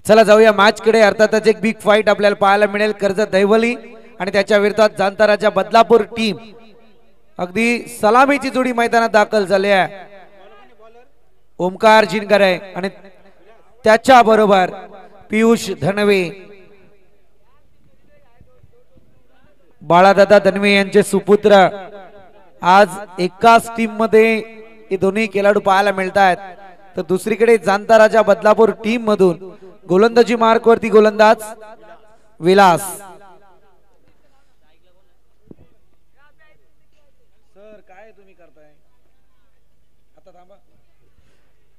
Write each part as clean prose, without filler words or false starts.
चला जाऊया मॅच कडे. अर्थातच एक बिग फाईट आपल्याला पाहायला मिळेल. कर्जत दैवली आणि त्याच्या विरोधात जांताराच्या बदलापूर टीम. अगदी सलामीची जोडी मैदानात दाखल झाली आहे. ओमकार जिनकर आहे आणि त्याच्या बरोबर पियुष धनवे, बाळादादा धनवे यांचे सुपुत्र. आज एकाच टीम मध्ये हे दोन्ही खेळाडू पाहायला मिळतात. तर दुसरीकडे जांताराच्या बदलापूर टीम मधून गोलंदाजी मार्क वरती गोलंदाज विलास.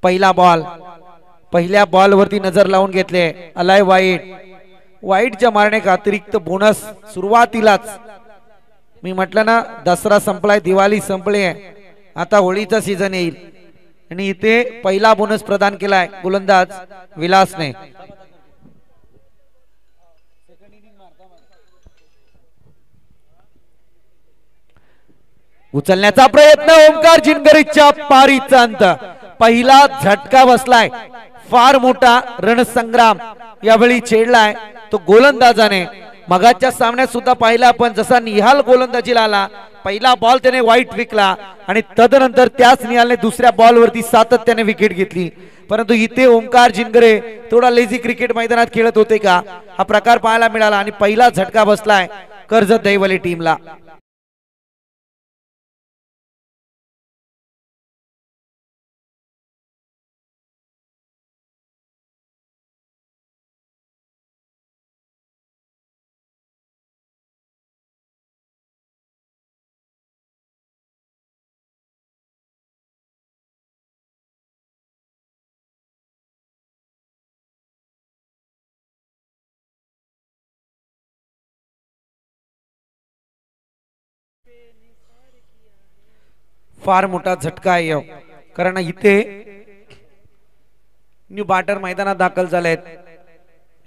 पहिला बॉल, पहिल्या बॉल वरती नजर लावून घेतले. अलाय वाईट, वाईटच्या मारण्याचा अतिरिक्त बोनस सुरुवातीलाच. मी म्हटलं ना दसरा संपलाय, दिवाळी संपली आहे, आता होळीचा सीझन येईल आणि इथे पहिला बोनस प्रदान केलाय गोलंदाज विलासने. उचलण्याचा प्रयत्न, ओमकार जिनकरीच्या पारीचा अंत. पहिला झटका बसलाय, फार मोठा रणसंग्राम यावेळी छेडलाय तो गोलंदाजाने. मगाच्या सामन्यात सुद्धा पाहिला आपण, जसा निहाल गोलंदाजीला आला, पहिला बॉल त्याने वाईट विकला आणि तदनंतर त्याच निहालने दुसऱ्या बॉल वरती सातत्याने विकेट घेतली. परंतु इथे ओमकार जिनकरे थोडा लेझी क्रिकेट मैदानात खेळत होते का, हा प्रकार पाहायला मिळाला आणि पहिला झटका बसलाय कर्जत दैवली टीमला. फार मोठा झटका आहे, कारण इथे न्यू बॅटर मैदानात दाखल झालेत.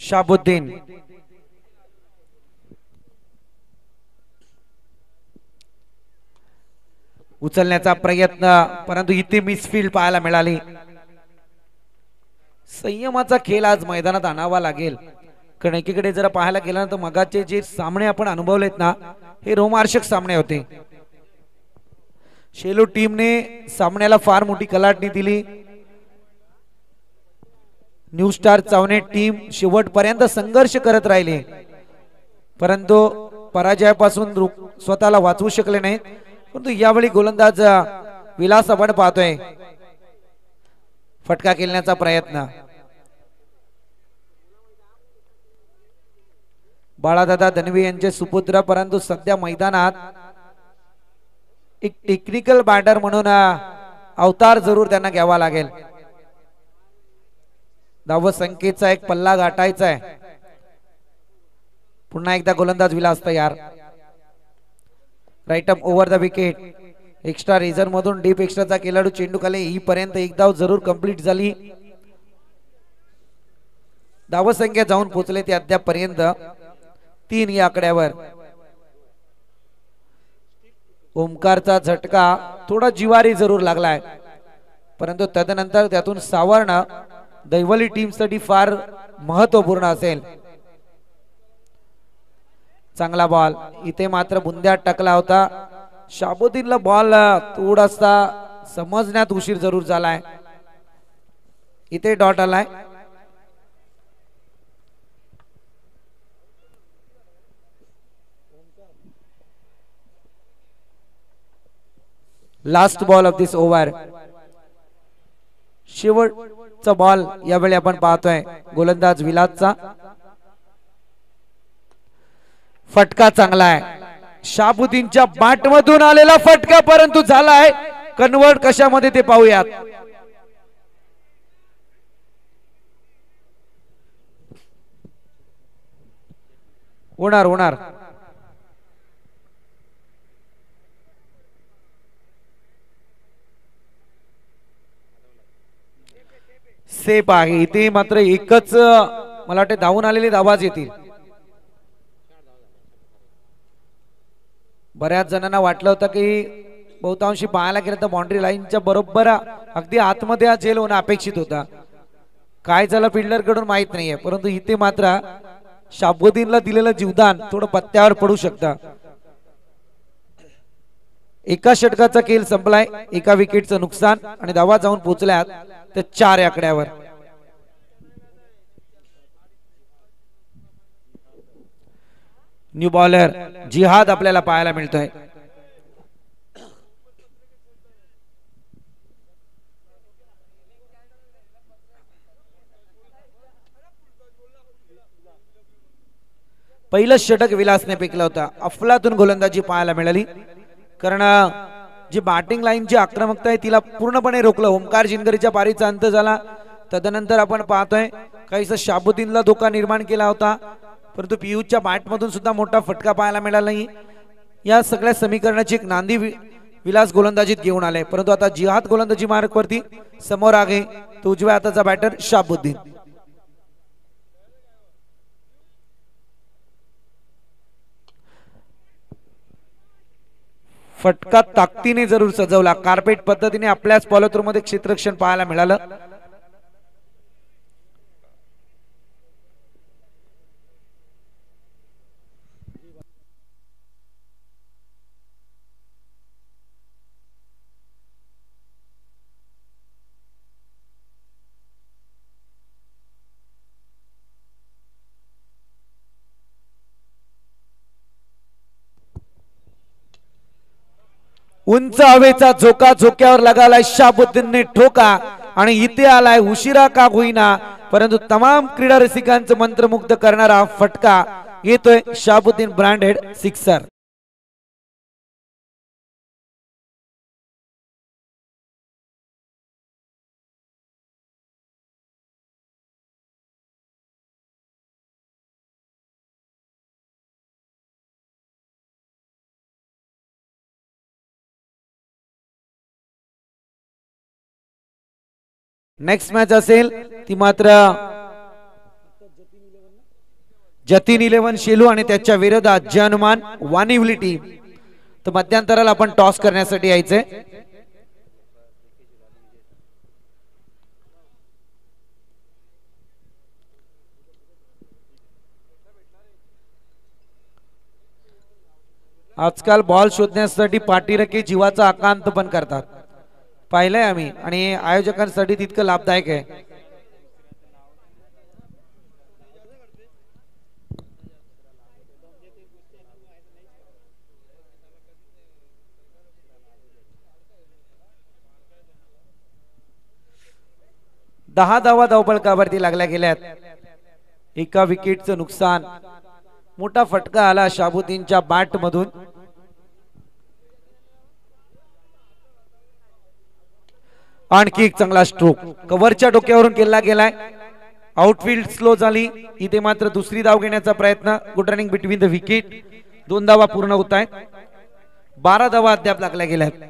शाबुद्दीन, उचलण्याचा प्रयत्न, परंतु इथे मिसफील्ड पाहायला मिळाली. संयमाचा खेळ आज मैदानात आणावा लागेल, कारण एकीकडे जर पाहायला गेलं तर मगाचे जे सामने आपण अनुभवलेत ना, हे रोमांचक सामने होते. शेलो टीमने सामन्याला फार मोठी कलाटणी दिली. न्यू स्टार चावणे टीम शेवटपर्यंत संघर्ष करत राहिली, परंतु पराजयापासून स्वतःला वाचवू शकले नाहीत. परंतु यावेळी गोलंदाज विलास आपण पाहतोय, फटका खेळण्याचा प्रयत्न. बाळादादा धनवे यांचे सुपुत्र, परंतु सध्या मैदानात एक टेक्निकल बॅटर म्हणून अवतार जरूर त्यांना घ्यावा लागेल. धाव संख्येचा एक पल्ला गाठायचा आहे. पुन्हा एकदा गोलंदाज विलास तयार. Right up over the wicket. Extra reserve मधून डीप एक्स्ट्राचा खेळाडू चेंडू खाली ही पर्यंत एक धाव जरूर कंप्लीट झाली. धाव संख्या जाऊन पोहोचले ते अद्याप पर्यंत 3 या आकड्यावर. ओमकारचा झटका थोडा जिवारी जरूर लागलाय, परंतु तदनंतर त्यातून सावरणं दैवली टीम साठी फार महत्वपूर्ण असेल. चांगला बॉल, इथे मात्र बुंद्यात टाकला होता. शाबुद्दीनला बॉल थोडासा समजण्यात उशीर जरूर झालाय. इथे डॉट आलाय. Last ball of this over. चा बॉल यावेळी आपण पाहतोय गोलंदाज विलासचा फटका चांगला आहे शाबुद्दीनच्या बॅट मधून आलेला फटका परंतु झालाय कन्वर्ट कशामध्ये ते पाहूयात होणार होणार सेफ आहे इथे मात्र एकच मला वाटते धावून आलेले धावाच येतील बऱ्याच जणांना वाटलं होतं की बहुतांशी पाहायला गेलं तर बाउंड्री लाईनच्या बरोबर अगदी आतमध्ये हा झेल होणं अपेक्षित होता काय झालं फिल्डर कडून माहित नाहीये परंतु इथे मात्र शाबुद्दीनला दिलेलं जीवदान थोडं पत्त्यावर पडू शकतं एका षटकाचा खेळ संपलाय एका विकेटचं नुकसान आणि धावा जाऊन पोहोचल्यात ते 4 आकड्यावर न्यू बॉलर जिहाद आपल्याला पाहायला मिळतोय पहिलं षटक विलासने फेकलं होतं अफलातून गोलंदाजी पाहायला मिळाली कारण जी बॅटिंग लाईनची आक्रमकता आहे तिला पूर्णपणे रोखलं ओमकार जिनगरीच्या पारीचा अंत झाला तदनंतर आपण पाहतोय काहीसा शाबुद्दीनला धोका निर्माण केला होता परंतु पियुषच्या बॅट मधून सुद्धा मोठा फटका पाहायला मिळाला नाही या सगळ्या समीकरणाची एक नांदी विलास गोलंदाजीत घेऊन आले परंतु आता जिहाद गोलंदाजी मार्क वरती समोर आहे तो उजव्या हाताचा बॅटर शाबुद्दीन फटका ताकदीने जरूर सजवला कार्पेट पद्धतीने आपल्याच फॉलोथ्रू मध्ये क्षेत्ररक्षण पाहायला मिळालं उंच हवेचा झोका झोक्यावर लगालाय शाबुद्दीनने ठोका आणि इथे आलाय उशिरा का होईना परंतु तमाम क्रीडा रसिकांचं मंत्रमुग्ध करणारा फटका येतोय Shabuddin branded sixer next match असेल ती मात्र जतीन 11 शेलू आणि त्याच्या विरोधात जनमान वानिवली टीम तर मध्यंतराला आपण टॉस करण्यासाठी यायचंय आजकाल बॉल शोधण्यासाठी पाठीरके जीवाचा आकांत पण करतात पाहिलंय आम्ही आणि आयोजकांसाठी तितकं लाभदायक आहे दहा धावा धावपळकावरती लागल्या गेल्यात एका विकेटचं नुकसान मोठा फटका आला शाबुद्दीनच्या बॅट मधून आणखी एक चांगला स्ट्रोक कव्हरच्या डोक्यावरून केला गेलाय आउटफील्ड स्लो झाली इथे मात्र दुसरी धाव घेण्याचा प्रयत्न good running between the wicket 2 धावा पूर्ण होत आहेत 12 धावा अद्याप लागल्या गेल्यात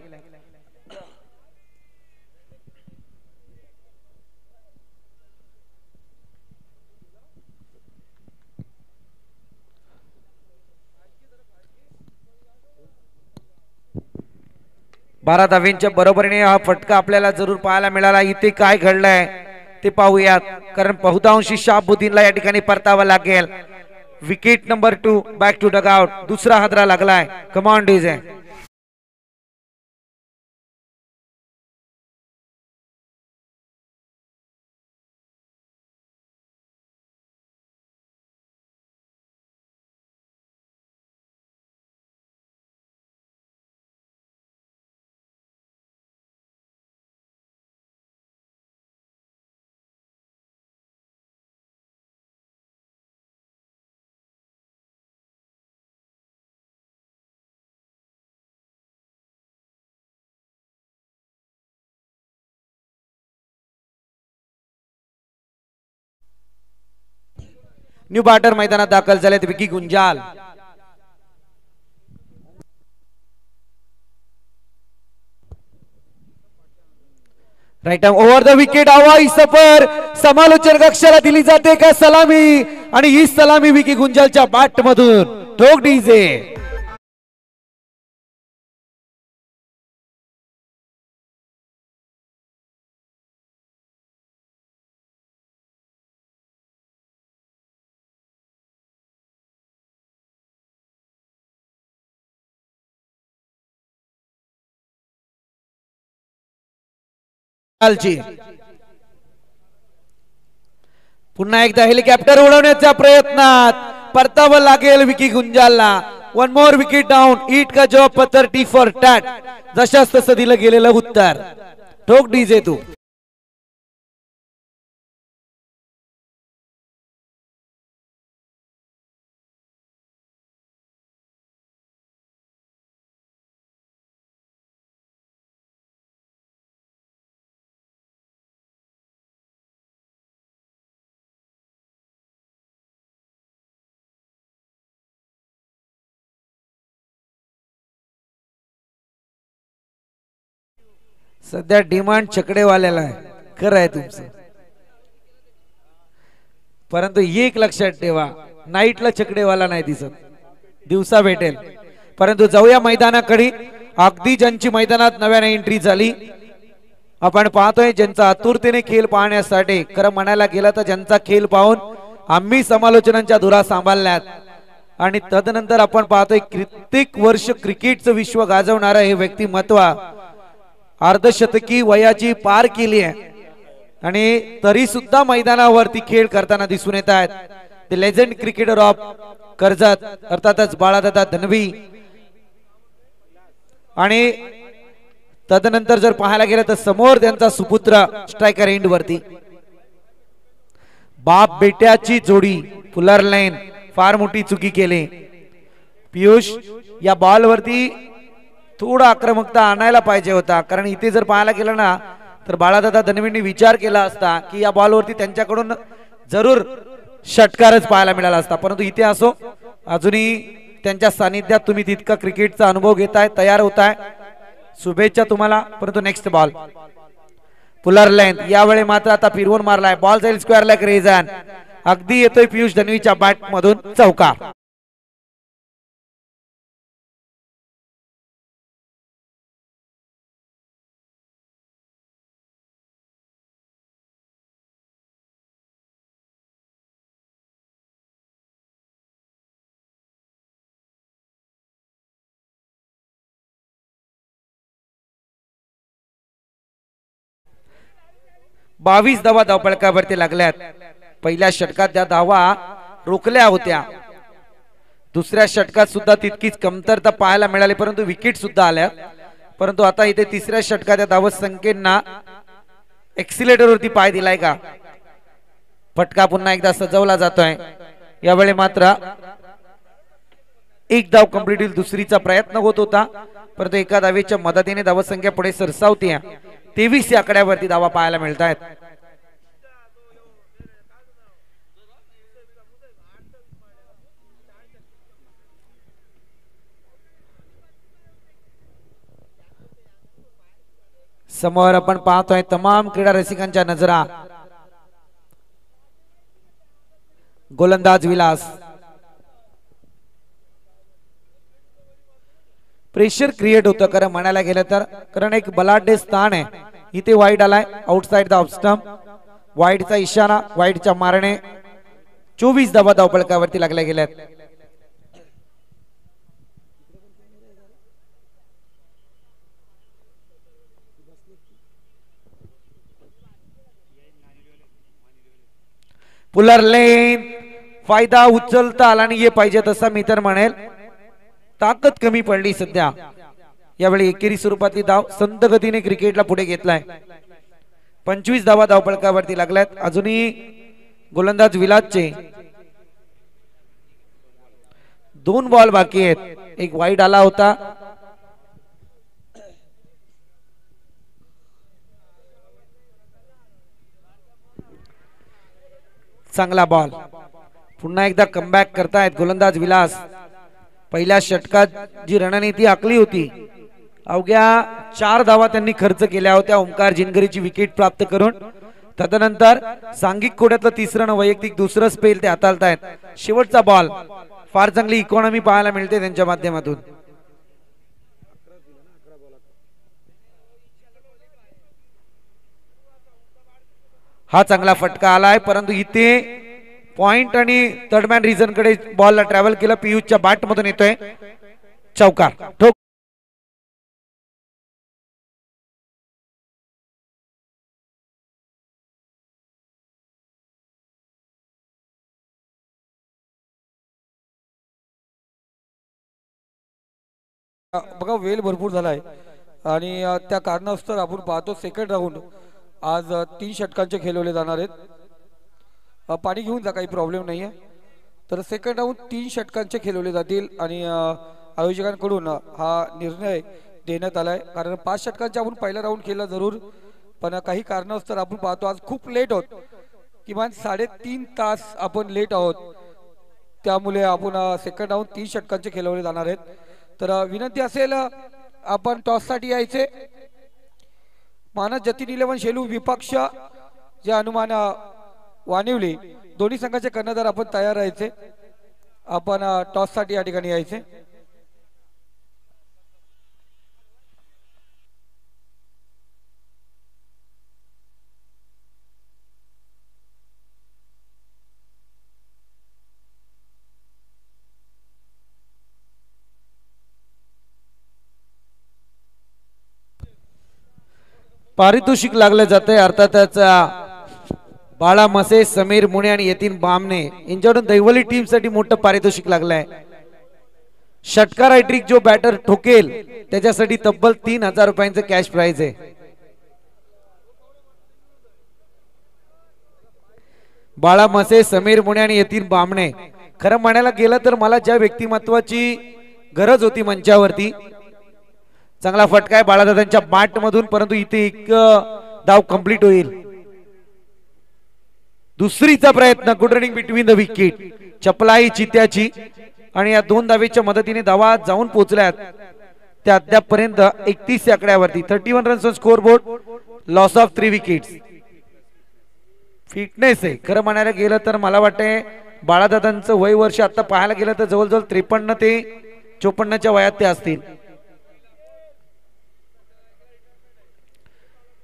बारा धावेंच्या बरोबरीने हा फटका आपल्याला जरूर पाहायला मिळाला इथे काय घडलंय ते पाहूयात कारण बहुतांशी शाबुद्दीनला या ठिकाणी परतावा लागेल wicket number 2 back to dugout दुसरा हादरा लागलाय कमांड डीजे न्यू बॅटर मैदानात दाखल झालेत Vicky गुंजाल. Right over the wicket हवाई सफर. समालोचन कक्षाला दिली जाते का सलामी आणि ही सलामी विकी गुंजालच्या बॅट मधून ठोक डीजे. पुन्हा एकदा हेलिकॉप्टर उडवण्याच्या प्रयत्नात परतावं लागेल विकी गुंजालला. One more wicket down. ईट का जॉब पत्थर टी फॉर टॅट. जशाच तसं दिलं गेलेलं उत्तर. ठोक डीजे तू. सध्या डिमांड चकडेवाल्याला आहे. खरं आहे तुमचं. परंतु एक लक्षात ठेवा नाईटला चकडेवाला नाही दिसत. दिवसा भेटेल. परंतु जाऊया मैदानाकडे. अगदी ज्यांची मैदानात नव्याने एंट्री झाली आपण पाहतोय ज्यांचा आतुरतेने खेळ पाहण्यासाठी. खरं म्हणायला गेलं तर ज्यांचा खेळ पाहून आम्ही समालोचनांच्या धुरा सांभाळल्यात आणि तदनंतर आपण पाहतोय कित्येक वर्ष क्रिकेटचं विश्व गाजवणारं हे व्यक्तिमत्व अर्धशतकी वयाची पार केली आहे आणि तरी सुद्धा मैदानावरती खेळ करताना दिसून येत आहेत. ते लेजेंड क्रिकेटर ऑफ कर्जत अर्थातच बाळादादा धनवी. आणि तदनंतर जर पाहायला गेलं तर समोर त्यांचा सुपुत्र स्ट्रायकर एंड वरती. बाप बेट्याची जोडी फुलर लाईन फार मोठी चुकी केली. पियुष या बॉल वरती थोडा आक्रमकता आणायला पाहिजे होता. कारण इथे जर पाहायला गेलं ना तर बाळादादा धनवींनी विचार केला असता की या बॉलवरती त्यांच्याकडून जरूर षटकारच पाहायला मिळाला असता. परंतु इथे असो अजूनही त्यांच्या सानिध्यात तुम्ही तितका क्रिकेटचा अनुभव घेताय तयार होताय. शुभेच्छा तुम्हाला. परंतु नेक्स्ट बॉल पुलर लेंथ यावेळी मात्र आता फिरवून मारलाय. बॉल जाईल स्क्वेअर लेग रेजन. अगदी येतोय पियुष धनवीच्या बॅट मधून चौका. बावीस धावा धावपळकावरती लागल्यात. पहिल्या षटकात त्या धावा रोखल्या होत्या. दुसऱ्या षटकात सुद्धा तितकीच कमतरता पाहायला मिळाली परंतु विकेट सुद्धा आल्या. परंतु आता इथे तिसऱ्या षटकात त्या धावत संख्येना एक्सिलेटर वरती पाय दिलाय का. फटका पुन्हा एकदा सजवला जातोय. यावेळी मात्र एक धाव कंप्लीट होईल. दुसरीचा प्रयत्न होत होता परंतु एका धावेच्या मदतीने धावत संख्या पुढे सरसावते. 23 या आकड्यावरती धावा पाहायला मिळत आहेत. समोर आपण पाहतोय तमाम क्रीडा रसिकांच्या नजरा. गोलंदाज विलास. प्रेशर क्रिएट होतं कारण म्हणायला गेलं तर कारण एक बलाढ्य स्थान आहे. इथे वाईड आलाय आउटसाइड द ऑफ स्टंप. वाईडचा इशारा वाईडच्या मारणे. 24 धावा धावपळकावरती लागल्या गेल्यात. पुलर लेन फायदा उचलता आला आणि ये पाहिजे तसा मी तर म्हणेल ताकद कमी पडली सध्या. यावेळी एकेरी स्वरूपातली धाव संत गतीने क्रिकेटला पुढे घेतलाय. 25 धावा धावपळकावरती लागल्यात. अजूनही गोलंदाज विलासचे 2 बॉल बाकी आहेत. एक वाईड आला होता. चांगला बॉल पुन्हा एकदा कमबॅक करतायत गोलंदाज विलास. पहिल्या षटकात जी रणनीती आखली होती, अवघ्या 4 धावा त्यांनी खर्च केल्या होत्या ओंकार जिनगरीची विकेट प्राप्त करून. तदनंतर सांघिक कोड्यातलं तिसरं वैयक्तिक दुसरं स्पेल ते हाताळतायत. शेवटचा बॉल फार चांगली इकॉनॉमी पाहायला मिळते त्यांच्या माध्यमातून. हा चांगला फटका आलाय, परंतु इथे पॉइंट आणि थर्ड मॅन रिझन कडे बॉलला ट्रॅव्हल केलं. पियुषच्या बॅट मधून येतोय चौकार. ठोक बघा वेळ भरपूर झालाय आणि त्या कारणास्तव आपण पाहतो सेकंड राऊंड आज 3 षटकांचे खेळवले जाणार आहेत. पाणी घेऊन जा, काही प्रॉब्लेम नाहीये. तर सेकंड राऊंड 3 षटकांचे खेळवले जातील आणि आयोजकांकडून हा निर्णय देण्यात आलाय. कारण 5 षटकांचे आपण पहिला राऊंड खेळला जरूर, पण काही कारणास्तव आपण पाहतो आज खूप लेट आहोत, किमान 3.5 तास आपण लेट आहोत. त्यामुळे आपण सेकंड राऊंड 3 षटकांचे खेळवले जाणार आहेत. तर विनंती असेल आपण टॉस साठी यायचे. मानस जतीन 11 शेलू विपक्ष जे अनुमान वानिवली दोन्ही संघाचे कर्णधार आपण तयार राहायचे. आपण टॉस साठी या ठिकाणी यायचे. पारितोषिक लागले जाते. अर्थातच बाळा मसे, समीर मुणे आणि यतीन बामणे यांच्याकडून दैवली टीम साठी मोठं पारितोषिक लागलंय. षटकार हॅट्रिक जो बॅटर ठोकेल त्याच्यासाठी तब्बल 3000 रुपयांचं कॅश प्राइज आहे. बाळा मसे, समीर मुणे आणि यतीन बामणे. खरं म्हणायला गेलं तर मला ज्या व्यक्तिमत्वाची गरज होती मंचावरती, चांगला फटका आहे बाळादादांच्या बॅट मधून, परंतु इथे एक धाव कंप्लीट होईल. दुसरीचा प्रयत्न, good running between the wicket, चपलाई चित्याची आणि या 2 धावेच्या मदतीने धावा जाऊन पोहोचल्यात त्या अद्यापपर्यंत 31 या आकड्यावरती. 31 runs on score board, loss of 3 wickets. Fitness आहे खरं म्हणायला गेलं तर. मला वाटतंय बाळादादांचं वय वर्ष आता पाहायला गेलं तर जवळजवळ 53 ते 54च्या वयात ते असतील.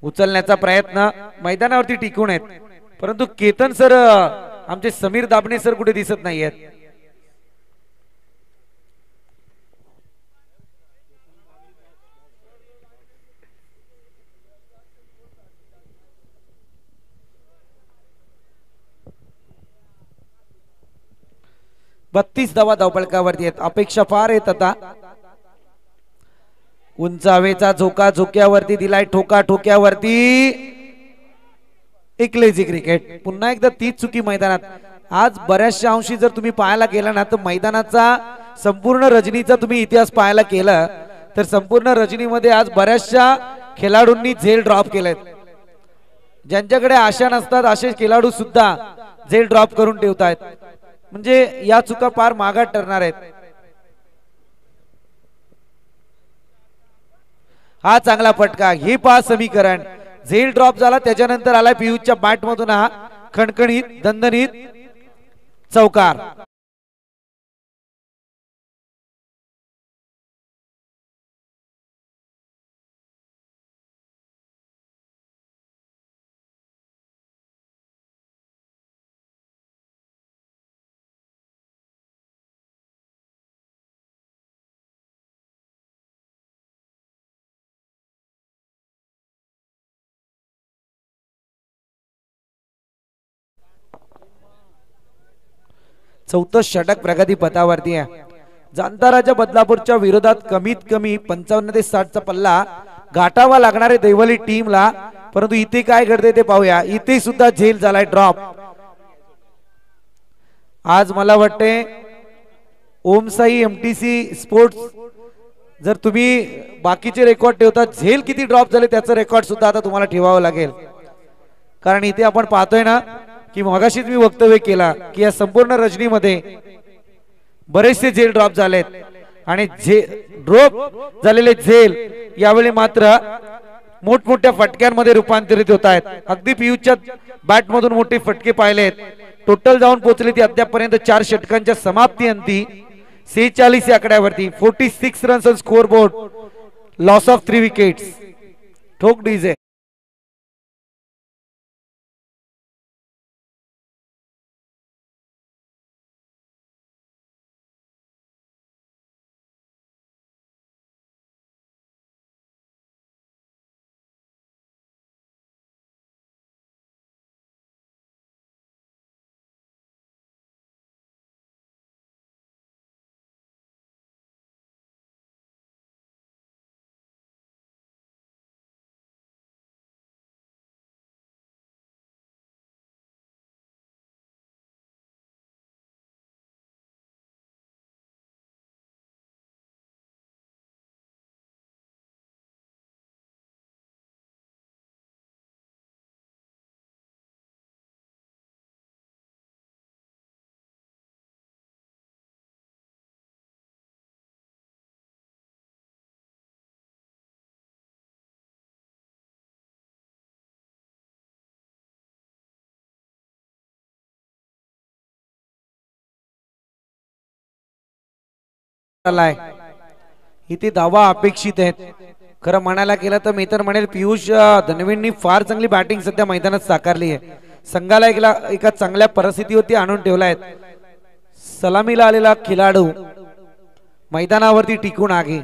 उचलण्याचा प्रयत्न, मैदानावरती टिकून आहेत, परंतु केतन सर, आमचे समीर दाबणे सर कुठे दिसत नाहीयेत. बत्तीस धावा धावपळकावरती आहेत. अपेक्षा फार आहेत आता. उंच हवेचा झोका, झोक्यावरती दिलाय, ठोका ठोक्यावरती, एक लेझी क्रिकेट. पुन्हा एकदा तीच चुकी मैदानात. आज बऱ्याचशा अंशी जर तुम्ही पाहायला गेला ना तर मैदानाचा संपूर्ण रजनीचा तुम्ही इतिहास पाहायला केला तर संपूर्ण रजनीमध्ये आज बऱ्याचशा खेळाडूंनी झेल ड्रॉप केलेत. ज्यांच्याकडे आशा नसतात असे खेळाडू सुद्धा झेल ड्रॉप करून ठेवतायत. म्हणजे या चुका फार मागात ठरणार आहेत. हा चांगला फटका, हे पहा समीकरण. झेल ड्रॉप झाला, त्याच्यानंतर आला पियुषच्या बॅट मधून हा खणखणीत दणदणीत चौकार. चौथं षटक प्रगती पथावरती आहे. जांताराच्या बदलापूरच्या विरोधात कमीत कमी 55 ते 60 चा पल्ला गाठावा लागणारे दैवली टीमला. परंतु इथे काय घडते ते पाहूया. इथे सुद्धा झेल झालाय ड्रॉप. आज मला वाटते ओमसाई एमटीसी स्पोर्ट्स, जर तुम्ही बाकीचे रेकॉर्ड ठेवता झेल किती ड्रॉप झाले त्याचं रेकॉर्ड सुद्धा आता तुम्हाला ठेवावं लागेल. कारण इथे आपण पाहतोय ना की मगाशीच मी वक्तव्य केला की या संपूर्ण रजनीमध्ये बरेचसे झेल ड्रॉप झालेत आणि ड्रॉप झालेले झेल यावेळी मात्र मोठमोठ्या फटक्यांमध्ये रूपांतरित होत आहेत. अगदी पियुषच्या बॅट मधून मोठे फटके पाहिलेत. टोटल जाऊन पोहोचले ती अद्यापर्यंत 4 षटकांच्या समाप्ती अंती 46 या आकड्यावरती. 46 runs on score board. Loss of 3 wickets. ठोक डीजे. इथे धावा अपेक्षित आहेत. खरं म्हणायला गेलं तर मी तर म्हणेल पियुष धनवेंनी फार चांगली बॅटिंग सध्या मैदानात साकारली आहे. संघाला एका चांगल्या परिस्थितीवरती आणून ठेवलाय. सलामीला आलेला खेळाडू मैदानावरती टिकून आहे.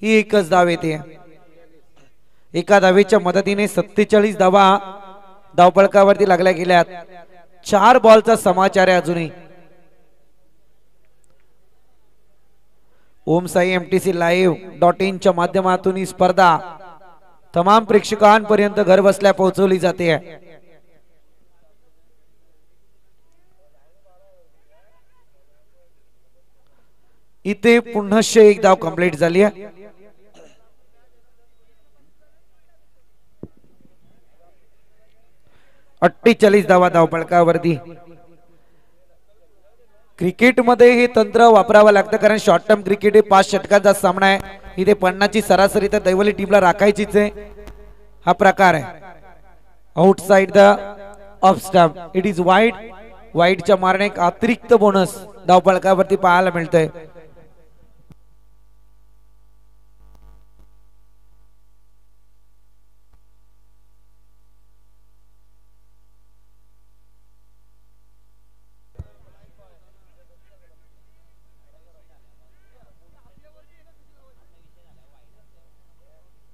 ही एकच धाव येते. एका धावेच्या मदतीने 47 धावा धावफलकावरती लागल्या गेल्यात. 4 बॉलचा समाचार आहे अजूनही. ओम साई MTC च्या माध्यमातून ही स्पर्धा तमाम प्रेक्षकांपर्यंत घर बसल्या पोहोचवली जाते. इथे पुन्हा एक धाव कंप्लीट झाली आहे. अठ्ठेचाळीस धावा धावफलकावरती. क्रिकेट मध्ये हे तंत्र वापरावं लागतं कारण शॉर्ट टर्म क्रिकेट हे 5 षटकांचा सामना आहे. इथे 50 ची सरासरी तर दैवली टीमला राखायचीच आहे. हा प्रकार आहे outside the off stump. It is wide. वाईडच्या मारणे एक अतिरिक्त बोनस धावफलकावरती पाहायला मिळतंय.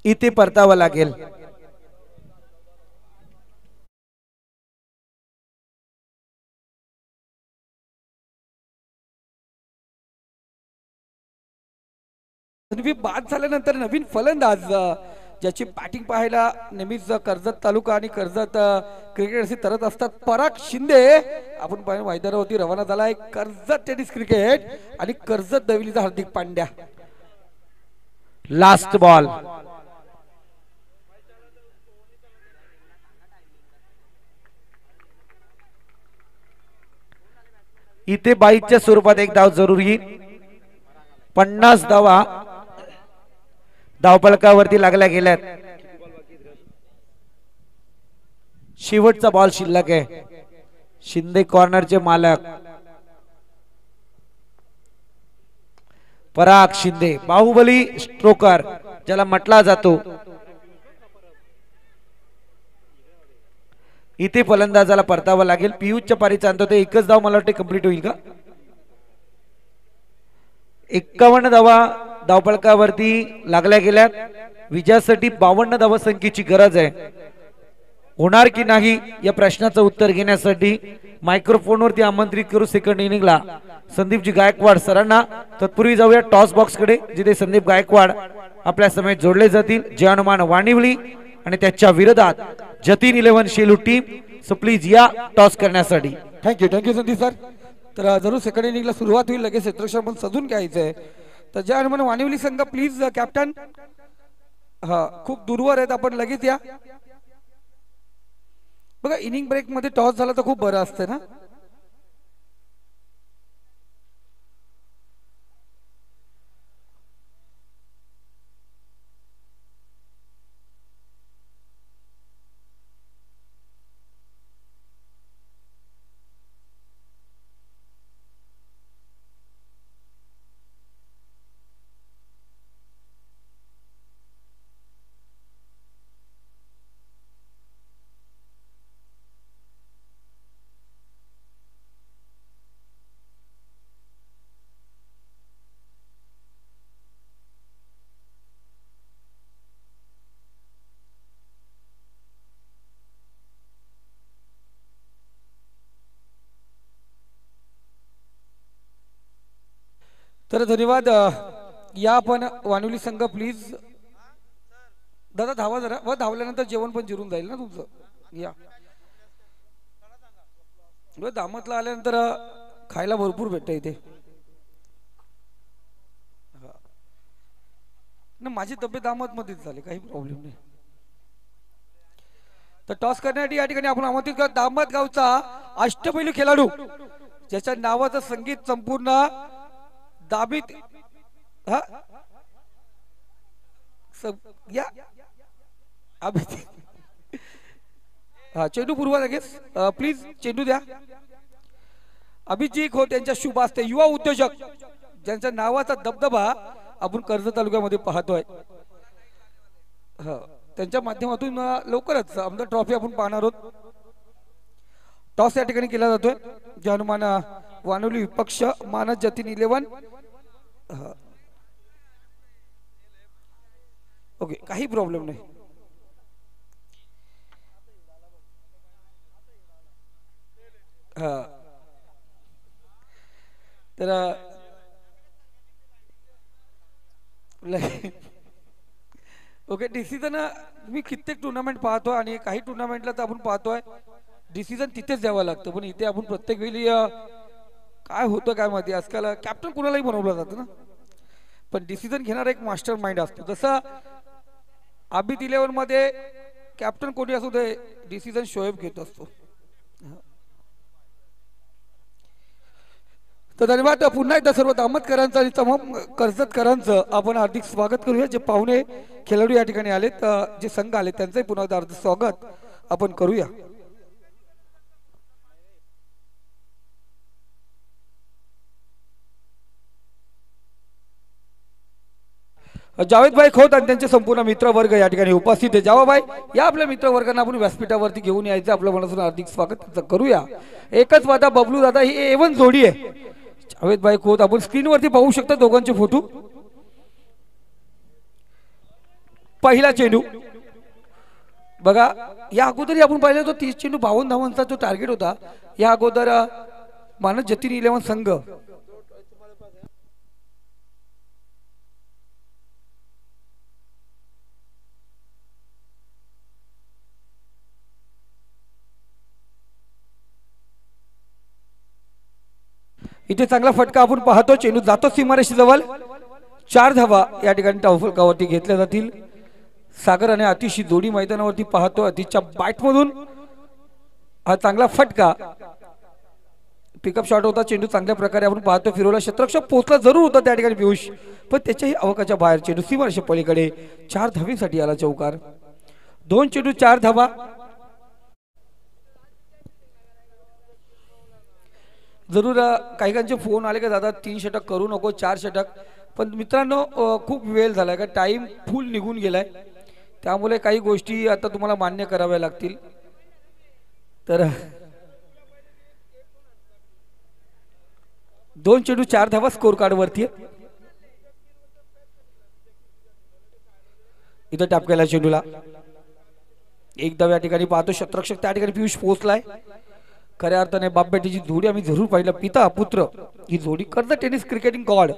इथे परतावं लागेल. बाद झाल्यानंतर नवीन फलंदाज ज्याची बॅटिंग पाहायला नेहमीच कर्जत तालुका आणि कर्जत क्रिकेट असे तरत असतात. पराग शिंदे आपण पाहिजे मैदानावरती रवाना झालाय. कर्जत टेनिस क्रिकेट आणि कर्जत दैवलीचा हार्दिक पांड्या. Last ball. इथे 22च्या स्वरूपात एक धाव जरुरी. 50 धावा धावफलकावरती लागल्या गेल्यात. शेवटचा बॉल शिल्लक आहे. शिंदे कॉर्नरचे मालक पराग शिंदे बाहुबली स्ट्रोकर ज्याला म्हटला जातो. इथे फलंदाजाला परतावं लागेल. पियुषच्या पारीचा अंत होते. एकच धाव मला वाटते कंप्लीट होईल का. 51 धावा धावफलकावरती लागल्या गेल्यात. विजयासाठी 52 धावा संख्येची गरज आहे. होणार की नाही या प्रश्नाचं उत्तर घेण्यासाठी मायक्रोफोनवरती आमंत्रित करू सेकंड इनिंगला संदीपजी गायकवाड सरांना. तत्पूर्वी जाऊया टॉस बॉक्स कडे जिथे संदीप गायकवाड आपल्या समेत जोडले जातील. जय हनुमान वाणिवली आणि त्याच्या विरोधात Jatin 11 Shelu team. So please या टॉस करण्यासाठी. Thank you Sandeep sir. तर जरूर सेकंड इनिंगला सुरुवात होईल. लगेच क्षेत्ररक्षण पण सजून घ्यायचंय. तर जय हनुमान वाणिवली संघ प्लीज कॅप्टन. हा खूप दूरवर आहेत आपण लगेच या. बघा इनिंग ब्रेक मध्ये टॉस झाला तर खूप बरं असतं ना. तर धन्यवाद. या आपण वानुली संघ प्लीज. दादा धावा जरा, व धावल्यानंतर जेवण पण जिरून जाईल ना तुमचं. या दामतला आल्यानंतर खायला भरपूर भेटतं इथे ना. माझी तब्येत दामत मध्येच झाली, काही प्रॉब्लेम नाही. तर टॉस करण्यासाठी या ठिकाणी आपण आमंत्रित करतो दामत गावचा अष्टपैलू खेळाडू ज्याच्या नावाचं संगीत संपूर्ण दाबीत हा या हा चेंडू पूर्व लगेच प्लीज चेंडू द्या. अभिजित खोत यांच्या शुभ असते युवा उद्योजक ज्यांच्या नावाचा दबदबा आपण कर्जत तालुक्यामध्ये पाहतोय. त्यांच्या माध्यमातून लवकरच आमदार ट्रॉफी आपण पाहणार आहोत. टॉस या ठिकाणी केला जातोय. जानुमान वानवली विपक्ष मानस जतीन 11. ओके काही प्रॉब्लेम नाही. तर ओके डिसिजन मी कित्येक टुर्नामेंट पाहतो आणि काही टुर्नामेंटला तर आपण पाहतोय डिसिजन तिथेच द्यावं लागतं. पण इथे आपण प्रत्येक वेळी काय होतं काय माहिती आजकाल कॅप्टन कुणालाही बनवलं जातं ना. पण डिसिजन घेणारा एक मास्टर माइंड असतो. जसं अभित 11 मध्ये कॅप्टन कोणी असू दे डिसिजन शोएब घेत असतो. तर धन्यवाद. पुन्हा एकदा सर्व दामतकरांचं आणि तमाम कर्जतकरांचं आपण हार्दिक स्वागत करूया. जे पाहुणे खेळाडू या ठिकाणी आलेत, जे संघ आले त्यांचंही पुन्हा एकदा हार्दिक स्वागत आपण करूया. जावेदभाई खोत आणि त्यांचे संपूर्ण मित्रवर्ग या ठिकाणी उपस्थित आहे. जावाबाई या आपल्या मित्रवर्गांना आपण व्यासपीठावरती घेऊन यायचं. आपलं मनापासून हार्दिक स्वागत करूया. एकच वादा बबलू दादा ही A1 जोडी आहे. जावेदभाई खोत आपण स्क्रीनवरती पाहू शकता दोघांचे फोटो. पहिला चेंडू बघा. या अगोदर आपण पाहिलं होतं 30 चेंडू 52 धावांचा जो टार्गेट होता. या अगोदर मानस जतीन 11 संघ इथे चांगला फटका आपण पाहतो. चेंडू जातो सीमारेषे जवळ. 4 धावा या ठिकाणी फलकावरती घेतल्या जातील. सागर आणि अतिश जोडी मैदानावरती पाहतो. अतिशच्या बॅट मधून हा चांगला फटका पिकअप शॉट होता. चेंडू चांगल्या प्रकारे आपण पाहतो फिरवला. क्षेत्ररक्षक पोहोचला जरूर होता त्या ठिकाणी पियुष, पण त्याच्याही अवकाच्या बाहेर चेंडू सीमारेषे पलीकडे. 4 धावीसाठी आला चौकार. 2 चेंडू 4 धावा. जरूर काही फोन आले का दादा 3 षटक करू नको 4 षटक. पण मित्रांनो खूप वेळ झालाय का टाइम फुल निघून गेलाय. त्यामुळे काही गोष्टी आता तुम्हाला मान्य कराव्या लागतील. तर 2 चेंडू 4 धावा स्कोर कार्ड वरती. इथं टॅप केला चेंडूला. एक धाव या ठिकाणी पाहतो. क्षेत्ररक्षक त्या ठिकाणी पियुष पोहोचलाय. खऱ्या अर्थाने बाप बेटीची जोडी आम्ही जरूर पाहिलं. पिता पुत्र ही जोडी. Karjat tennis cricketing God,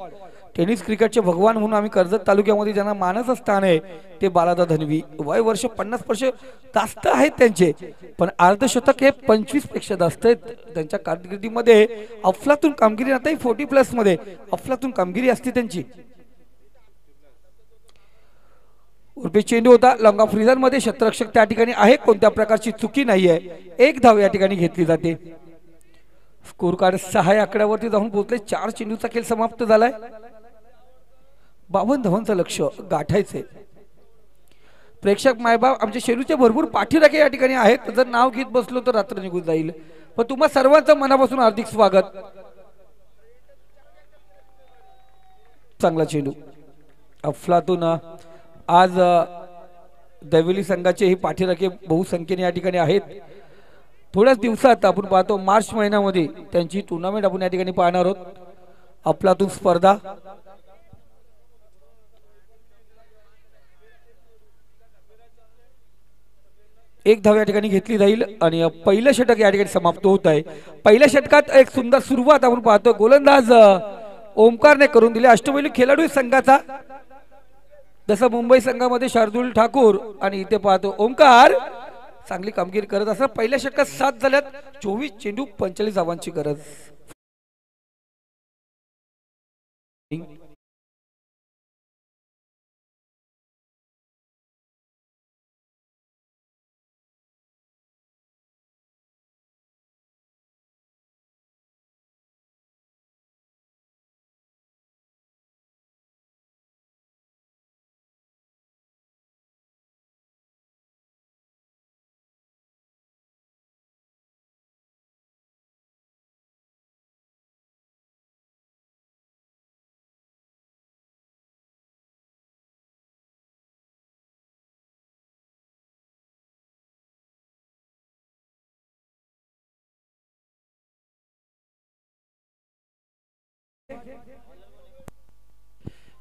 tennis क्रिकेटचे भगवान म्हणून आम्ही कर्जत तालुक्यामध्ये ज्यांना मानाचं स्थान आहे ते बालादा धनवी. वय वर्ष 50 वर्ष जास्त आहेत त्यांचे, पण अर्धशतक हे 25 पेक्षा जास्त आहेत त्यांच्या कारकिर्दीमध्ये. अफलातून कामगिरी, आताही 40+ मध्ये अफलातून कामगिरी असते त्यांची. उर्फी चेंडू होता लॉंग ऑफ रिझन मध्ये, क्षेत्ररक्षक त्या ठिकाणी आहे, कोणत्या प्रकारची चुकी नाही आहे, एक धाव या ठिकाणी घेतली जाते. स्कोर कार्ड 6 आकड्यावरती जाऊन पोहोचले. 4 चेंडूचा खेळ समाप्त झालाय. 52 धावांचं लक्ष गाठायचंय. प्रेक्षक मायबाप आमच्या शेरूचे भरपूर पाठीराखे या ठिकाणी आहेत. जर नाव घेत बसलो तर रात्र निघून जाईल. पण तुम्हा सर्वांचं मनापासून हार्दिक स्वागत. चांगला चेंडू अफलातून. आज दैवली संघाचे ही पाठीराखे बहुसंख्येने या ठिकाणी आहेत. थोड्याच दिवसात आपण पाहतो मार्च महिन्यामध्ये त्यांची टुर्नामेंट आपण या ठिकाणी पाहणार आहोत. अफलातून स्पर्धा. एक धाव या ठिकाणी घेतली जाईल आणि पहिलं षटक या ठिकाणी समाप्त होत आहे. पहिल्या षटकात एक सुंदर सुरुवात आपण पाहतो. गोलंदाज ओमकारने करून दिली. अष्टपैलू खेळाडू संघाचा, जसं मुंबई संघामध्ये शार्दुल ठाकूर आणि इथे पाहतो ओमकार चांगली कामगिरी करत असतात. पहिल्या षटकात 7 झाल्यात. 24 चेंडू 45 धावांची गरज.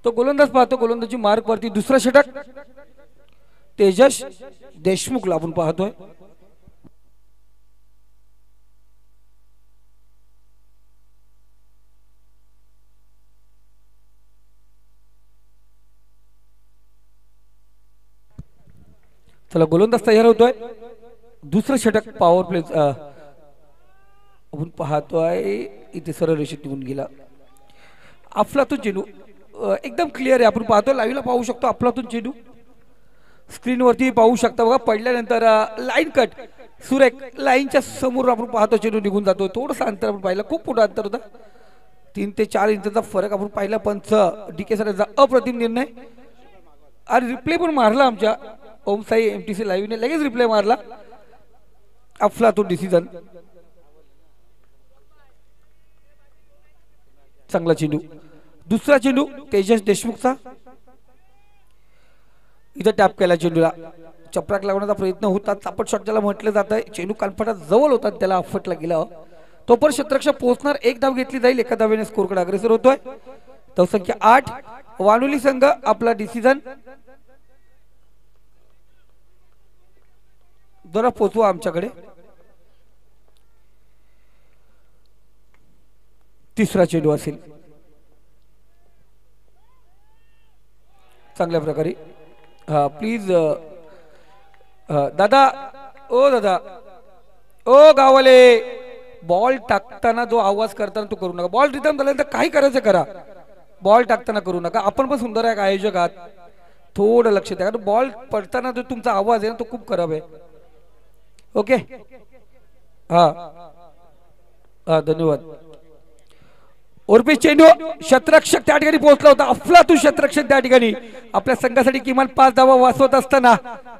तो गोलंदाज पाहतो. गोलंदाजी मार्क वरती दुसरा षटक तेजस देशमुख आपण पाहतोय. चला गोलंदाज तयार होतोय. दुसरं षटक पॉवर प्ले आपण पाहतोय. इथे सरळ रेषेत निघून गेला. अफलातून चेंडू एकदम क्लिअर आहे. आपण पाहतो लाईव्हला पाहू शकतो. अफलातून चेंडू स्क्रीनवरती पाहू शकता बघा. पडल्यानंतर लाईन कट सुरेख लाईनच्या समोर आपण पाहतो चेंडू निघून जातो. थोडंसं अंतर आपण पाहिलं. खूप मोठं अंतर होता. 3 ते 4 इंचाचा फरक आपण पाहिला. पंच DK सरांचा अप्रतिम निर्णय आणि रिप्ले पण मारला आमच्या ओमसाई MTC लाईव्हने. लगेच रिप्ले मारला. अफलातून डिसिजन. चांगला चेंडू. दुसरा चेंडू तेजस देशमुखचा. इथं टॅप केला चेंडूला. चपराक लावण्याचा प्रयत्न होता. चापट शॉट ज्याला म्हटलं जातं. चेंडू कानफटात जवळ होता, त्याला अफटला गेला. तो पण क्षेत्ररक्षक पोहोचणार. एक धाव घेतली जाईल. एका धावेने स्कोरकडे अग्रेसर होतोय. धाव संख्या 8. वानुली संघ आपला डिसिजन जरा पोचवा आमच्याकडे. तिसरा चेंडू असेल. चांगल्या प्रकारे. हा प्लीज दादा, ओ दादा, ओ गावाले, बॉल टाकताना जो आवाज करताना तो करू नका. बॉल रिटर्न झाल्यानंतर काही करायचं करा. बॉल टाकताना करू नका. आपण पण सुंदर आहे आयोजक आहात, थोडं लक्ष द्या. कारण बॉल पडताना जो तुमचा आवाज आहे ना तो खूप खराब आहे. ओके. हा हा धन्यवाद. उर्फी चेंडू क्षेत्ररक्षक त्या ठिकाणी पोहोचला होता. अफलातून क्षेत्ररक्षक त्या ठिकाणी आपल्या संघासाठी किमान 5 धावा वाचवत असताना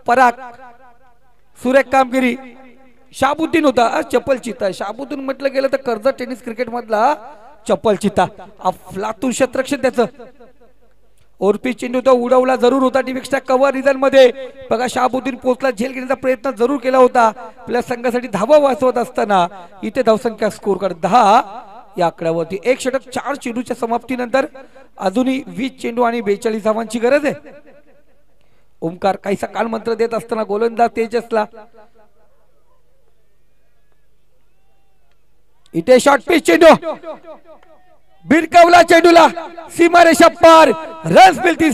पराग सुरेख कामगिरी. शाबुद्दीन होता. चप्पल चिता. शाबुद्दीन म्हटलं गेलं तर कर्जत टेनिस क्रिकेट मधला चप्पल चिता. अफलातून क्षेत्ररक्षक त्याचं. उर्फी चेंडू तो उडवला जरूर होता. डिफेक्सच्या कव्हर रिझन मध्ये बघा शाबुद्दीन पोहोचला. झेल घेण्याचा प्रयत्न जरूर केला होता. आपल्या संघासाठी धावा वाचवत असताना इथे धावसंख्या स्कोर कर 10 या आकड्यावरती. एक षटक 4 चेंडूच्या समाप्तीनंतर अजूनही 20 चेंडू आणि 42 धावांची गरज आहे. ओमकार काहीसा काल मंत्र देत असताना गोलंदाज तेजसला. इथे शॉर्ट पिच चेंडू भिरकवला. चेंडूला सीमारेषा पार. रन्स मिळतील.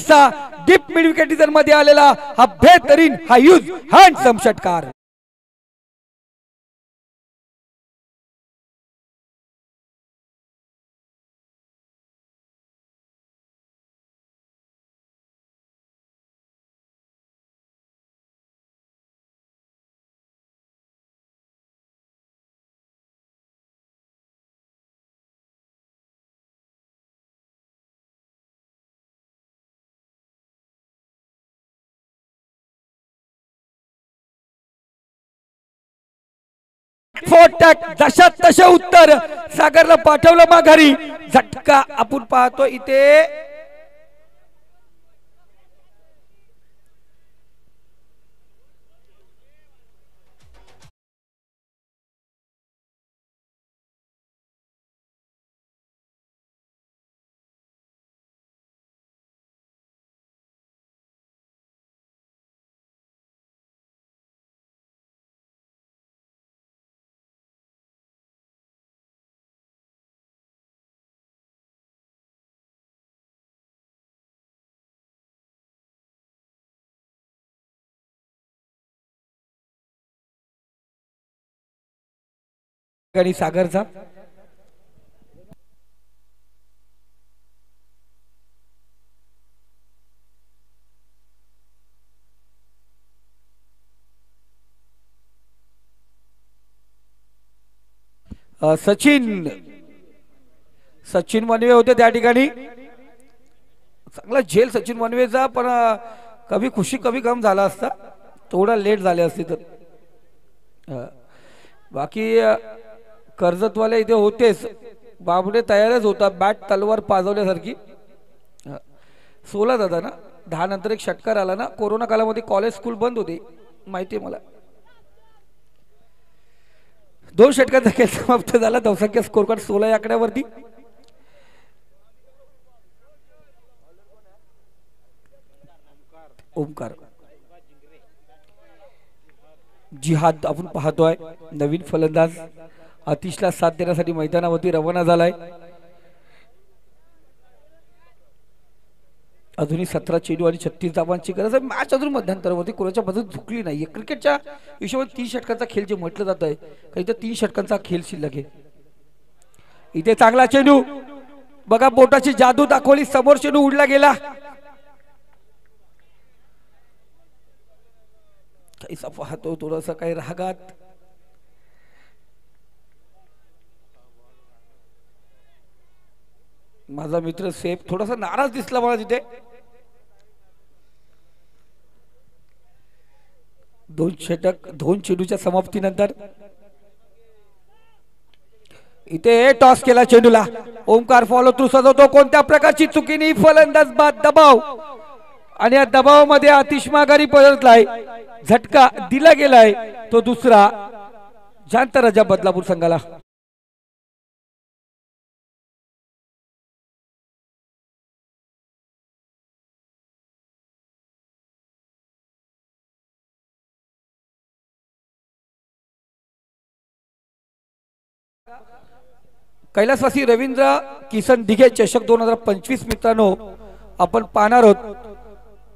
डीप मिड विकेट मध्ये आलेला हा बेहतरीन हा यूज हँडसम षटकार. फॉर टॅट जशा तशा उत्तर सागरला पाठवलं माघारी. झटका आपण पाहतो इथे सागरचा सचिन मनवे होते त्या ठिकाणी. चांगला झेल सचिन मनवेचा, पण कभी खुशी कभी गम झाला असता, थोडा लेट झाले असते तर. बाकी कर्जतवाले इथे होतेच. बाबडे तयारच होता, बॅट तलवार पाजवल्यासारखी. 16 दादा ना, 10 नंतर एक षटकार आला ना. कोरोना कालामध्ये कॉलेज स्कूल बंद होते, माहिती आहे मला. 2 षटकांचा खेळ समाप्त झाला. धावसंख्या स्कोर कार्ड 16 या आकड्यावरती. ओमकार जिहाद आपण पाहतोय, नवीन फलंदाज आतिशला साथ देण्यासाठी मैदानावरती रवाना झालाय. अजूनही 17 चेंडू आणि 36 धावांची गरज आहे. मॅच अजून मध्यंतरावरती कोणाच्या बाजूने झुकली नाही. क्रिकेटच्या हिशोबाने 3 षटकांचा खेळ जे म्हटलं जात आहे, काही तर 3 षटकांचा खेळ शिल्लक आहे. इथे चांगला चेंडू बघा, बोटाची जादू दाखवली, समोर चेंडू उडला गेला. कैसा पाहतो थोडासा काही रागात. माझा मित्र सेफ थोडासा नाराज दिसला मला तिथे. 2 षटक 2 चेंडूच्या समाप्तीनंतर इथे टॉस केला चेंडूला. ओमकार फॉलो थ्रू सजवतो. कोणत्या प्रकारची चुकी नाही, फलंदाज बाद दबाव, आणि या दबावामध्ये आतिश माघारी परतलाय. झटका दिला गेलाय तो दुसरा जांत राजा बदलापूर संघाला. कैलासवासी रवींद्र किसन दिघे चषक 2025 मित्रांनो आपण पाहणार आहोत.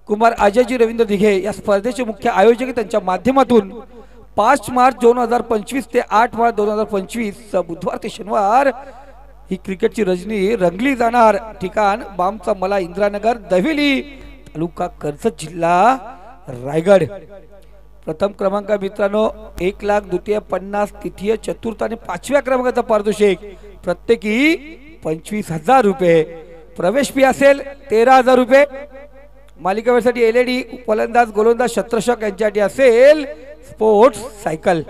कुमार अजयजी रवींद्र दिघे या स्पर्धेचे मुख्य आयोजक, त्यांच्या माध्यमातून 5 मार्च 2025 ते 8 मार्च 2025 बुधवार ते शनिवार ही क्रिकेटची रजनी रंगली जाणार. ठिकाण बामचा मला इंद्रानगर, दहिवली तालुका कर्जत, जिल्हा रायगड. प्रथम क्रमांक मित्रांनो 1 लाख, द्वितीय 50, तृतीय, चतुर्थ आणि 5व्या क्रमांकाचा पारितोषिक प्रत्येकी 25,000 रुपये. प्रवेश फी असेल 13,000 रुपये. मालिकावेसाठी एलईडी, फलंदाज गोलंदाज शतरक्षक यांच्यासाठी असेल स्पोर्ट्स सायकल.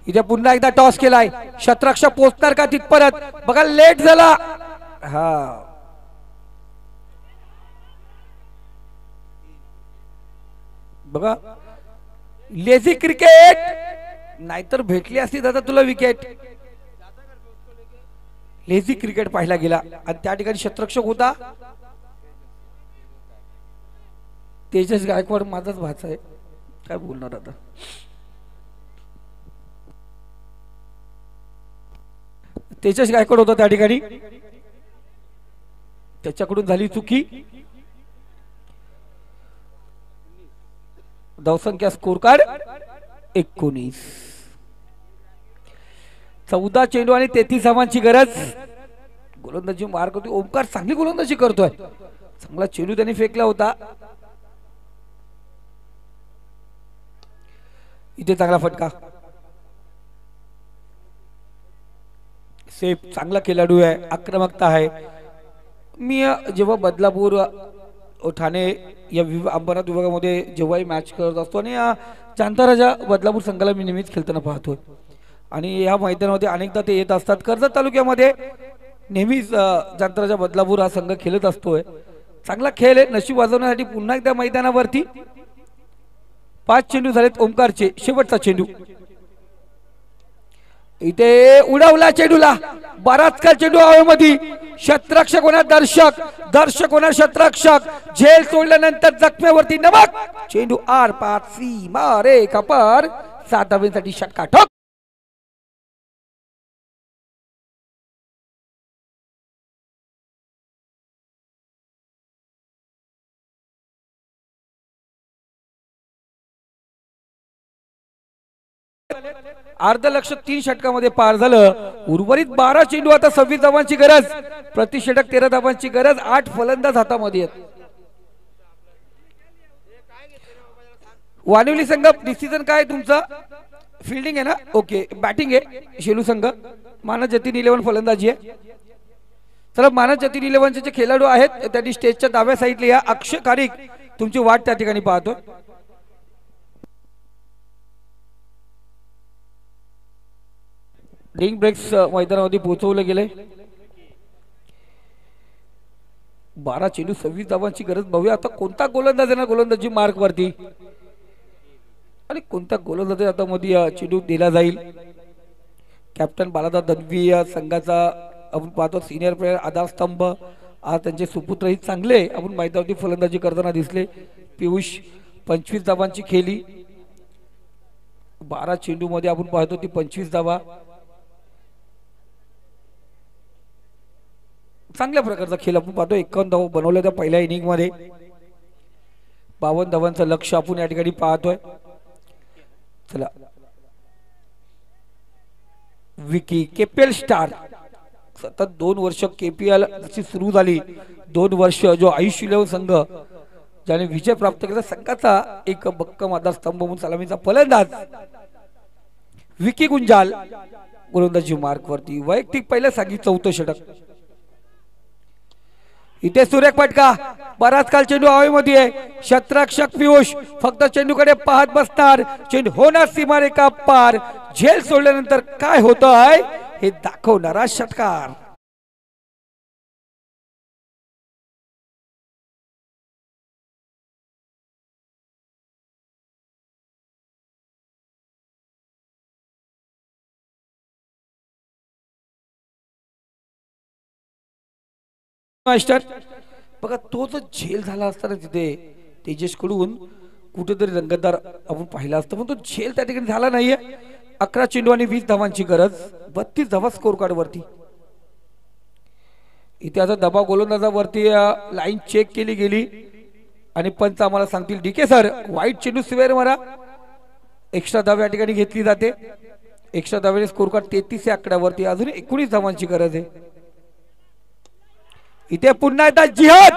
इथे पुन्हा एकदा टॉस केलाय. शतरक्षक पोहोचणार का तिथपर्यंत, बघा लेट झाला. हा बघा, लेझी क्रिकेट, नाहीतर भेटली असती दादा तुला विकेट. लेझी क्रिकेट पाहिला गेला आणि त्या ठिकाणी शतरक्षक होता तेजस गायकवाड, माझाच भाचा आहे, काय बोलणार आता. तेजस गायकवाड होता त्या ठिकाणी, त्याच्याकडून झाली चुकी. धावसंख्या स्कोर कार्ड 19. 14 चेंडू आणि 33 धावांची गरज. गोलंदाजी मार्ग होती. ओमकार चांगली गोलंदाजी करतोय. चांगला चेंडू त्यांनी फेकला होता. इथे चांगला फटका. सेफ, चांगला खेळाडू आहे, आक्रमकता आहे. मी जेव्हा बदलापूर ठाणे या अंबरनाथ विभागामध्ये जेव्हाही मॅच करत असतो आणि चांताराजा बदलापूर संघाला मी नेहमीच खेळताना पाहतोय आणि या मैदानामध्ये अनेकदा ते येत असतात. कर्जत तालुक्यामध्ये नेहमीच चांताराजा बदलापूर हा संघ खेळत असतोय. चांगला खेळ आहे. नशीब वाजवण्यासाठी पुन्हा एकदा मैदानावरती 5 चेंडू झालेत ओमकारचे. शेवटचा चेंडू इथे उडवला चेंडूला. बराच काळ चेंडू हवेमध्ये. शतरक्षक होणार दर्शक, दर्शक होणार शतरक्षक. झेल सोडल्यानंतर जखमेवरती नमक. चेंडू आर पार सीमा रे कपार. 7 धावांसाठी षटकार ठोक. अर्ध लक्ष 3 षटकामध्ये पार झालं. उर्वरित 12 चेंडू. आता 26 धावांची गरज. प्रति षटक 13 धावांची गरज. 8 फलंदाज हातामध्ये आहेत. वानिवली संघ डिसिजन काय तुमचा? फिल्डिंग आहे ना? ओके. बॅटिंग आहे शेलू संघ. मानस जतीन 11 फलंदाजी आहे. चला मानस जतीन 11 जे खेळाडू आहेत त्यांनी स्टेजच्या डाव्या साईडला या. अक्षय कारिक तुमची वाट त्या ठिकाणी पाहतोय. रिंग ब्रेक्स मैदानामध्ये पोहोचवले गेले. 12 चेंडू 26 धावांची गरज. बघूया आता कोणता गोलंदाज येणार गोलंदाजी मार्क वरती आणि कोणत्या गोलंदाज हातामध्ये चेंडू दिला जाईल. कॅप्टन बालादा दनवी या संघाचा आपण पाहतो सिनियर प्लेयर आधारस्तंभ. आज त्यांचे सुपुत्रही चांगले आपण मैदानावरती फलंदाजी करताना दिसले. पियुष 25 धावांची खेळली. 12 चेंडू मध्ये आपण पाहतो ती 25 धावा. चांगल्या प्रकारचा खेळ आपण पाहतो. 51 धावा बनवल्या त्या पहिल्या इनिंग मध्ये. 52 धावांचं लक्ष आपण या ठिकाणी पाहतोय. चला विकी केपीएल स्टार सतत 2 वर्ष केपीएल जशी सुरू झाली 2 वर्ष जो आयुष 11 संघ ज्याने विजय प्राप्त केला संघाचा एक भक्कम आधारस्तंभ म्हणून सलामीचा फलंदाज विकी गुंजाल गोलंदाजी मार्क वरती. वैयक्तिक पहिल्या सांगी 4थं षटक. इथे सुरेख फटका. बराच काल चेंडू हवेमध्ये आहे. शतरक्षक पियुष फक्त चेंडूकडे पाहत बसणार. चेंडू होणार सीमारेखा पार. झेल सोडल्यानंतर काय होत आहे हे दाखवणारा षटकार. मास्टर बघा तो जो झेल झाला असताना तिथे तेजस कडून कुठेतरी रंगतदार आपण पाहिला असतं पण तो झेल त्या ठिकाणी झाला नाहीये. 11 चेंडू आणि 20 धावांची गरज. 32 धावा स्कोर कार्ड वरती. इथे आता दबाव गोलंदाजावरती लाईन चेक केली गेली आणि पंच आम्हाला सांगतील डीके सर वाईट चेंडू स्क्वेअर मारा. एक्स्ट्रा धाव या ठिकाणी घेतली जाते. एक्स्ट्रा धावेने स्कोर कार्ड 33 या आकड्यावरती. अजून 19 धावांची गरज आहे. इथे पुन्हा एकदा जिहाद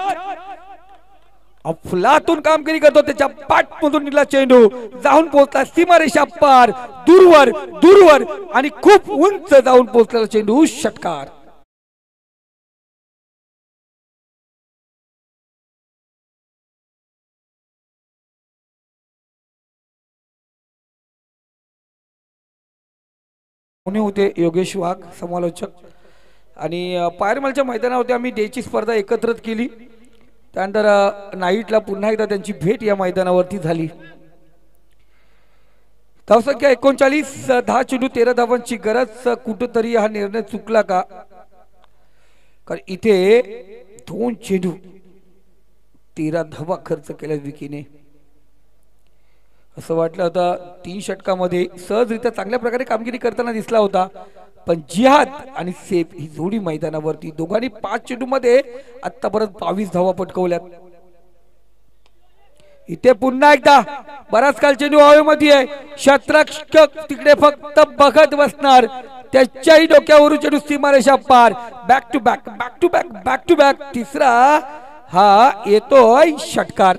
अफलातून कामगिरी करतो. त्याच्या पाठमधून निघाला चेंडू जाऊन पोहोचला सीमारेषा पार. दूरवर दूरवर आणि खूप उंच जाऊन पोहोचलेला चेंडू षटकार. होते योगेश वाघ समालोचक आणि पायरमलच्या मैदानावरती आम्ही डेची स्पर्धा एकत्रित केली. त्यानंतर नाईटला पुन्हा एकदा त्यांची भेट या मैदानावरती झाली. धावसंख्या 39. 10 चेंडू 13 धावांची गरज. कुठंतरी हा निर्णय चुकला का? कारण इथे 2 चेंडू 13 धावा खर्च केल्या विकीने. असं वाटलं होतं 3 षटकामध्ये सहजरित्या चांगल्या प्रकारे कामगिरी करताना दिसला होता. पण जिहाद आणि सेफ ही जोडी मैदानावरती दोघांनी 5 चेंडू मध्ये आतापर्यंत 22 धावा पटकवल्यात. इथे पुन्हा एकदा बराच काल चेंडू हवेमध्ये आहे. शतरक्षक तिकडे फक्त बघत बसणार. त्याच्याही डोक्यावरून चेंडू सीमारेषा पार. Back to back back to back back to back. तिसरा हा येतोय षटकार.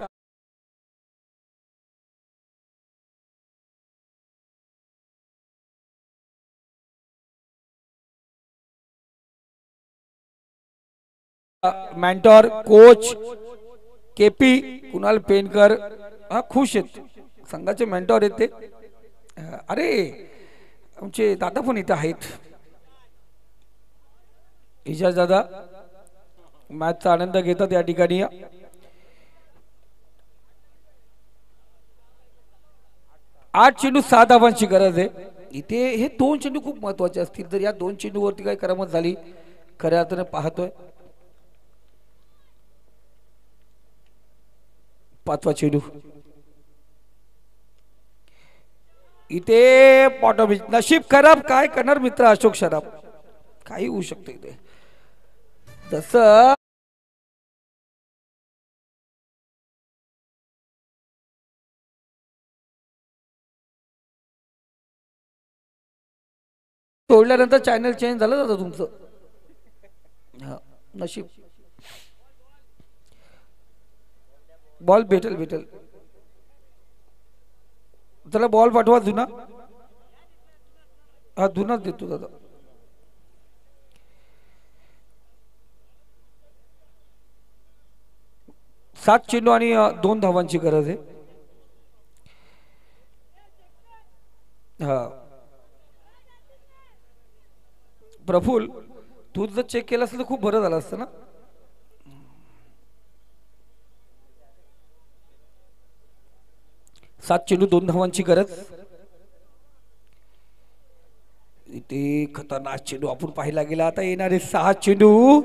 मेंटॉर कोच केपी कुणाल पेनकर हा खुश आहेत, संघाचे मेंटॉर आहेत ते. अरे आमचे दादा पण इथे आहेत, इजाज दादा मॅचचा आनंद घेतात या ठिकाणी. 8 चेंडू 6 धावांची गरज आहे इथे. हे 2 चेंडू खूप महत्वाचे असतील, जर या 2 चेंडूवरती काही करामत झाली खऱ्या अर्थाने पाहतोय. 5वा चेंडू इथे पॉटॉमिच. नशीब खराब, काय करणार मित्र अशोक शराब, काही होऊ शकतं इथे. जसं सोडल्यानंतर चॅनल चेंज झालं जातं तुमचं. हा नशीब. बॉल भेटेल त्याला, बॉल पाठवा जुना. हा जुनाच देतो दादा. सात चेंडू आणि 2 धावांची गरज आहे. हा प्रफुल, तू जर चेक केलं असतं तर खूप बरं झालं असतं ना. सात चेंडू 2 धावांची गरज. इथे खतरनाक चेंडू आपण पाहिला गेला. आता येणारे 6 चेंडू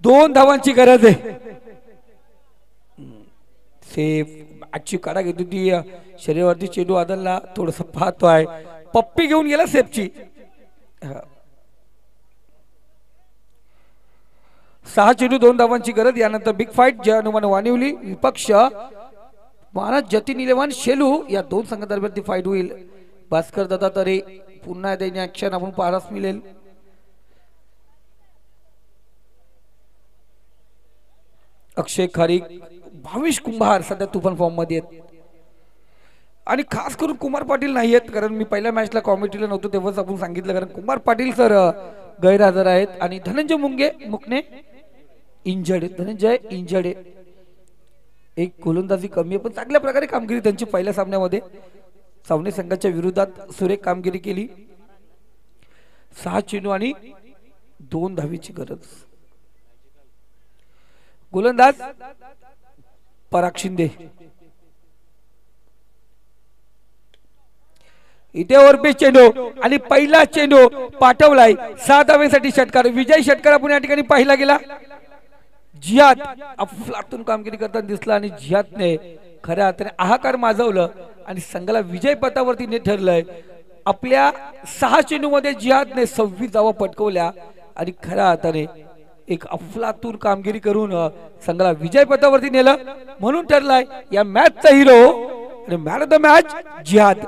2 धावांची गरज आहे. सेफ आजची काढा घेतो ती शरीरावरती चेंडू आदलला थोडस पाहतोय. पप्पी घेऊन गेला सेफची. 6 चेंडू 2 धावांची गरज. यानंतर बिग फाईट जय हनुमान वानिवली विपक्ष महाराज जतीन इलेव्हन शेलू. या 2 संघादरम्यान ती फाईट होईल. भास्कर दादा तरे पुन्हा एकदा ऍक्शन आपण पाहायला मिळेल. अक्षय खारीक, भाविश कुंभार सध्या तुफान फॉर्म मध्ये आहेत. आणि खास करून कुमार पाटील नाही आहेत, कारण मी पहिल्या मॅचला कॉमेंट्रीला नव्हतो तेव्हाच आपण सांगितलं, कारण कुमार पाटील सर गैरहजर आहेत. आणि धनंजय मुकणे इंजर्ड आहे. धनंजय इंजर्ड आहे. एक गोलंदाजी कमी आहे, पण चांगल्या प्रकारे कामगिरी त्यांची पहिल्या सामन्यामध्ये सावने संघाच्या विरोधात सुरेख कामगिरी केली. 6 चेंडू आणि 2 धावीची गरज. गोलंदाज पराग शिंदे. इथे ओरपी चेंडू आणि पहिला चेंडू पाठवलाय 6 धावेसाठी षटकार. विजय षटकार आपण या ठिकाणी पाहिला गेला. जिहाद अफलातून कामगिरी करताना दिसला आणि जिहादने खऱ्या अर्थाने हाहाकार माजवलं आणि संघाला विजय पथावरती ने ठरलंय. आपल्या 6 चेंडू मध्ये जिहादने 26 धावा पटकवल्या आणि खऱ्या अर्थाने एक अफलातून कामगिरी करून संघाला विजय पथावरती नेलं. म्हणून ठरलाय या मॅचचा हिरो आणि मॅन ऑफ द मॅच जिहाद.